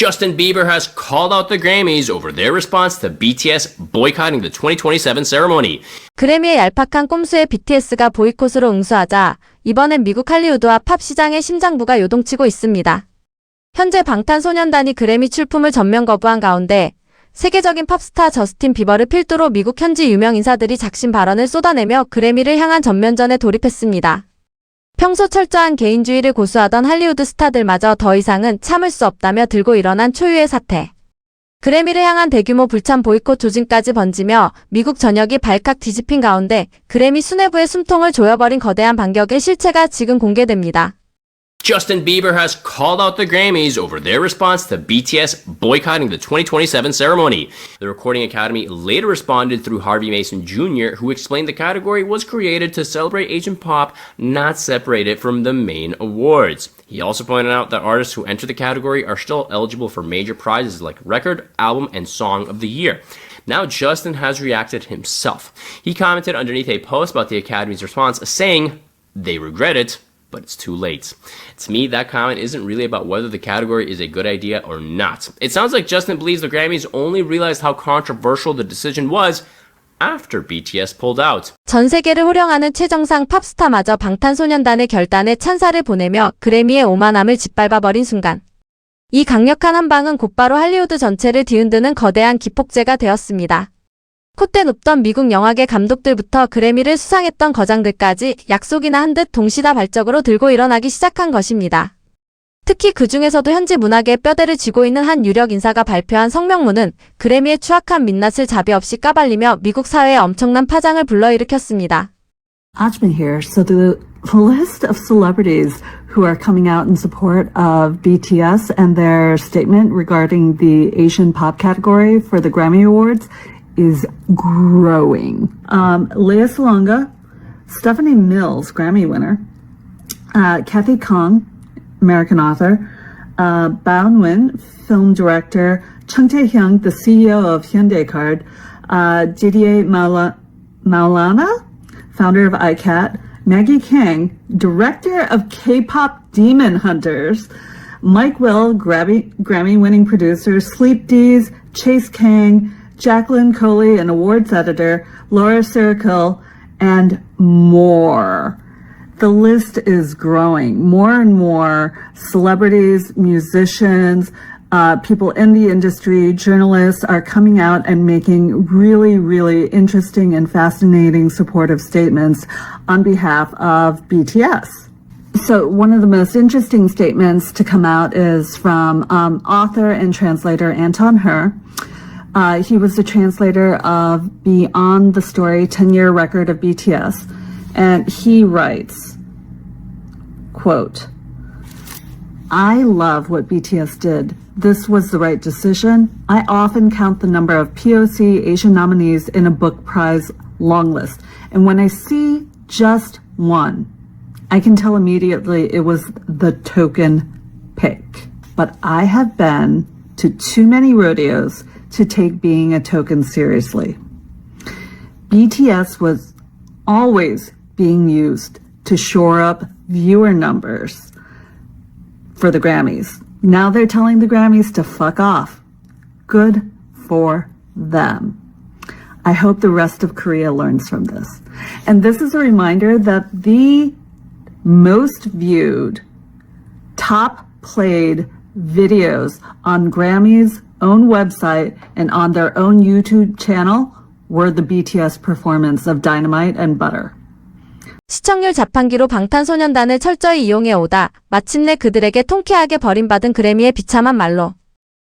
Justin Bieber has called out the Grammys over their response to BTS boycotting the 2027 ceremony. 그래미의 얄팍한 꼼수에 BTS가 보이콧으로 응수하자 이번엔 미국 할리우드와 팝 시장의 심장부가 요동치고 있습니다. 현재 방탄소년단이 그래미 출품을 전면 거부한 가운데 세계적인 팝스타 저스틴 비버를 필두로 미국 현지 유명 인사들이 작심 발언을 쏟아내며 그래미를 향한 전면전에 돌입했습니다. 평소 철저한 개인주의를 고수하던 할리우드 스타들마저 더 이상은 참을 수 없다며 들고 일어난 초유의 사태. 그래미를 향한 대규모 불참 보이콧 조짐까지 번지며 미국 전역이 발칵 뒤집힌 가운데 그래미 수뇌부의 숨통을 조여버린 거대한 반격의 실체가 지금 공개됩니다. Justin Bieber has called out the Grammys over their response to BTS boycotting the 2027 ceremony. The Recording Academy later responded through Harvey Mason Jr., who explained the category was created to celebrate Asian pop, not separate it from the main awards. He also pointed out that artists who enter the category are still eligible for major prizes like Record, Album, and Song of the Year. Now Justin has reacted himself. He commented underneath a post about the Academy's response, saying, "They regret it, but it's too late." To me, that comment isn't really about whether the category is a good idea or not. It sounds like Justin believes the Grammys only realized how controversial the decision was after BTS pulled out. 전 세계를 호령하는 최정상 팝스타마저 방탄소년단의 결단에 찬사를 보내며 그래미의 오만함을 짓밟아버린 순간. 이 강력한 한 방은 곧바로 할리우드 전체를 뒤흔드는 거대한 기폭제가 되었습니다. 콧대 높던 미국 영화계 감독들부터 그래미를 수상했던 거장들까지 약속이나 한 듯 동시다발적으로 들고 일어나기 시작한 것입니다. 특히 그 중에서도 현지 문화계의 뼈대를 쥐고 있는 한 유력 인사가 발표한 성명문은 그래미의 추악한 민낯을 자비 없이 까발리며 미국 사회에 엄청난 파장을 불러일으켰습니다. Ajman here. So the list of celebrities who are coming out in support of BTS and their statement regarding the Asian pop category for the Grammy Awards is growing. Lea Salonga, Stephanie Mills, Grammy winner, Kathy Kong, American author, Bao Nguyen, film director, Chung Tae-hyung, the CEO of Hyundai Card, Didier Maulana, founder of iCat, Maggie Kang, director of K-pop Demon Hunters, Mike Will, Grammy-winning producer, Sleep D's, Chase Kang, Jacqueline Coley, an awards editor, Laura Sirkill, and more. The list is growing. More and more celebrities, musicians, people in the industry, journalists are coming out and making really, really interesting and fascinating supportive statements on behalf of BTS. So one of the most interesting statements to come out is from author and translator Anton Her. He was the translator of Beyond the Story 10-Year Record of BTS, and he writes, quote, "I love what BTS did. This was the right decision. I often count the number of POC Asian nominees in a book prize long list, and when I see just one, I can tell immediately it was the token pick. But I have been to too many rodeos to take being a token seriously. BTS was always being used to shore up viewer numbers for the Grammys. Now they're telling the Grammys to fuck off. Good for them. I hope the rest of Korea learns from this." And this is a reminder that the most viewed, top played videos on Grammys' own website and on their own YouTube channel were the BTS performance of Dynamite and Butter. 시청률 자판기로 방탄소년단을 철저히 이용해 오다 마침내 그들에게 통쾌하게 버림받은 그래미의 비참한 말로.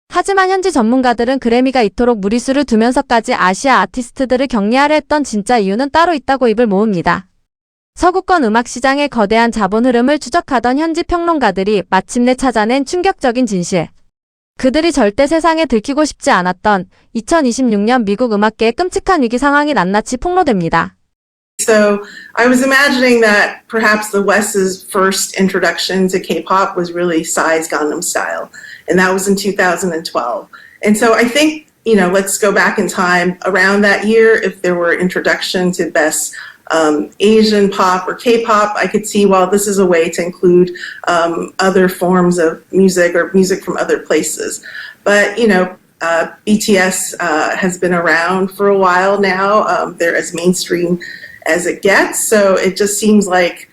하지만 현지 전문가들은 그래미가 이토록 무리수를 두면서까지 아시아 아티스트들을 격리하려 했던 진짜 이유는 따로 있다고 입을 모읍니다. 서구권 음악 시장의 거대한 자본 흐름을 추적하던 현지 평론가들이 마침내 찾아낸 충격적인 진실. 그들이 절대 세상에 들키고 싶지 않았던 2026년 미국 음악계의 끔찍한 위기 상황이 낱낱이 폭로됩니다. So I was imagining that perhaps the West's first introduction to K-pop was really Psy's Gangnam Style, and that was in 2012. And so I think, let's go back in time around that year, if there were introduction to best Asian pop or K-pop, I could see, well, this is a way to include other forms of music or music from other places. But, BTS has been around for a while now. They're as mainstream as it gets. So it just seems like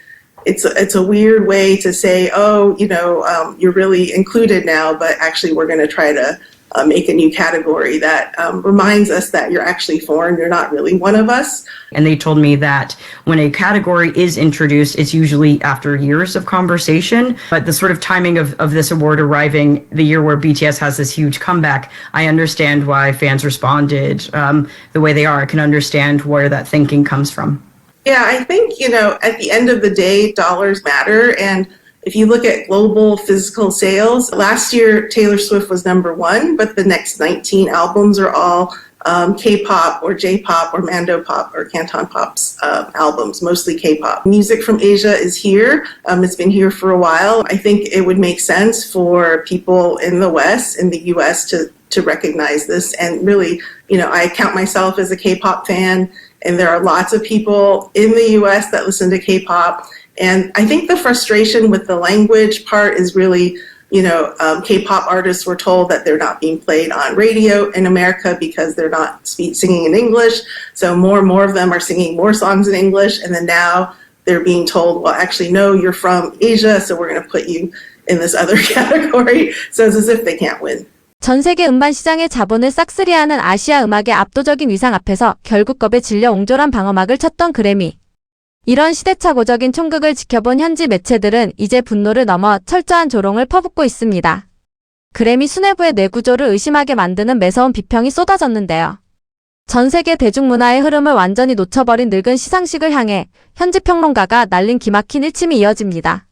it's a weird way to say, you're really included now, but actually we're going to try to make a new category that reminds us that you're actually foreign, you're not really one of us. And they told me that when a category is introduced, it's usually after years of conversation. But the sort of timing of this award arriving the year where BTS has this huge comeback, I understand why fans responded the way they are. I can understand where that thinking comes from. Yeah, I think, at the end of the day, dollars matter. And if you look at global physical sales, last year Taylor Swift was #1, but the next 19 albums are all K-pop or J-pop or Mandopop or Canton Pop's albums, mostly K-pop. Music from Asia is here. It's been here for a while. I think it would make sense for people in the West, in the US, to recognize this. And really, I count myself as a K-pop fan, and there are lots of people in the US that listen to K-pop. And I think the frustration with the language part is really, K-pop artists were told that they're not being played on radio in America because they're not singing in English. So more and more of them are singing more songs in English. And then now they're being told, well, actually, no, you're from Asia, so we're going to put you in this other category. So it's as if they can't win. 전 세계 음반 시장의 자본을 싹쓸이하는 아시아 음악의 압도적인 위상 앞에서 결국 겁에 질려 옹졸한 방어막을 쳤던 그래미. 이런 시대착오적인 총극을 지켜본 현지 매체들은 이제 분노를 넘어 철저한 조롱을 퍼붓고 있습니다. 그래미 수뇌부의 뇌구조를 의심하게 만드는 매서운 비평이 쏟아졌는데요. 전 세계 대중문화의 흐름을 완전히 놓쳐버린 늙은 시상식을 향해 현지 평론가가 날린 기막힌 일침이 이어집니다.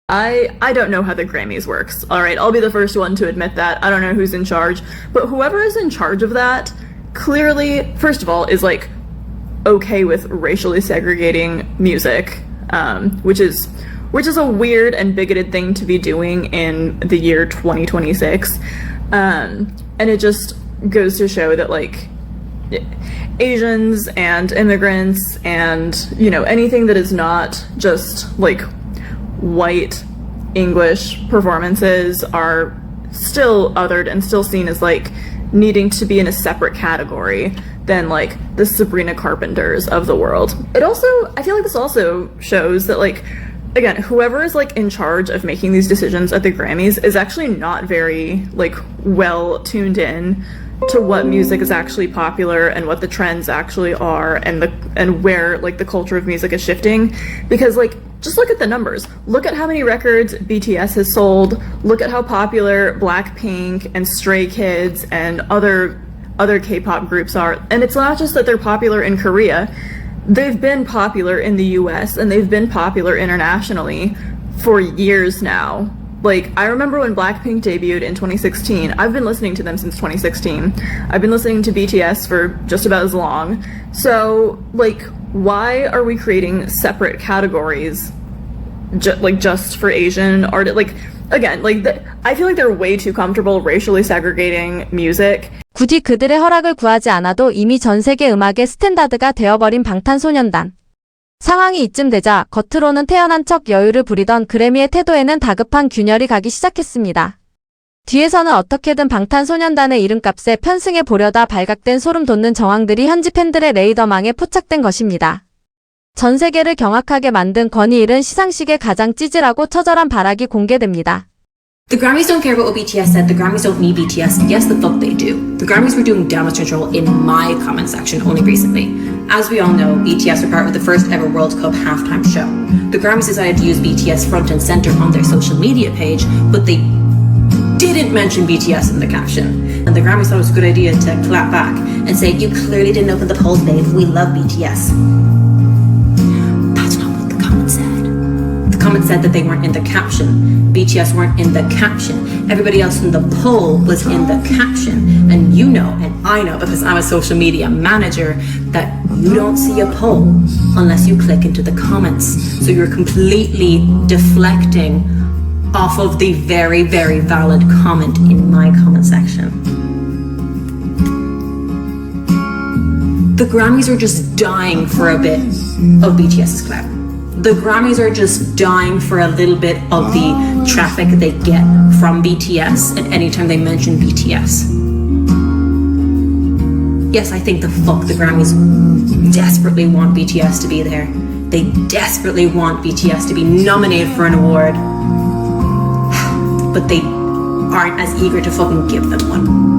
I don't know how the Grammys works. All right, I'll be the first one to admit that. I don't know who's in charge, but whoever is in charge of that clearly, first of all, is okay with racially segregating music, which is a weird and bigoted thing to be doing in the year 2026. And it just goes to show that Asians and immigrants and anything that is not just white English performances are still othered and still seen as needing to be in a separate category than the Sabrina Carpenters of the world. I feel like this also shows that again, whoever is in charge of making these decisions at the Grammys is actually not very well tuned in to what music is actually popular and what the trends actually are and where the culture of music is shifting, because just look at the numbers. Look at how many records BTS has sold. Look at how popular Blackpink and Stray Kids and other K-pop groups are. And it's not just that they're popular in Korea. They've been popular in the US and they've been popular internationally for years now. I remember when Blackpink debuted in 2016. I've been listening to them since 2016. I've been listening to BTS for just about as long. So, why are we creating separate categories just for Asian art? Again, I feel like they're way too comfortable racially segregating music. 굳이 그들의 허락을 구하지 않아도 이미 전 세계 음악의 스탠다드가 되어버린 방탄소년단. 상황이 이쯤 되자 겉으로는 태연한 척 여유를 부리던 그래미의 태도에는 다급한 균열이 가기 시작했습니다. 뒤에서는 어떻게든 방탄소년단의 이름값에 편승해 보려다 발각된 소름 돋는 정황들이 현지 팬들의 레이더망에 포착된 것입니다. 전 세계를 경악하게 만든 권위 잃은 시상식의 가장 찌질하고 처절한 발악이 공개됩니다. The Grammys don't care about what BTS said. The Grammys don't need BTS. Yes, the fuck they do. The Grammys were doing damage control in my comment section only recently. As we all know, BTS were part of the first ever World Cup halftime show. The Grammys decided to use BTS front and center on their social media page, but they didn't mention BTS in the caption. And the Grammys thought it was a good idea to clap back and say, you clearly didn't open the polls, babe. We love BTS. That's not what the comment said. The comment said that they weren't in the caption. BTS weren't in the caption. Everybody else in the poll was in the caption. And you know, and I know because I'm a social media manager, that you don't see a poll unless you click into the comments. So you're completely deflecting off of the very, very valid comment in my comment section. The Grammys are just dying for a bit of BTS's clout. The Grammys are just dying for a little bit of the traffic they get from BTS at any time they mention BTS. Yes, I think the Grammys desperately want BTS to be there. They desperately want BTS to be nominated for an award. But they aren't as eager to fucking give them one.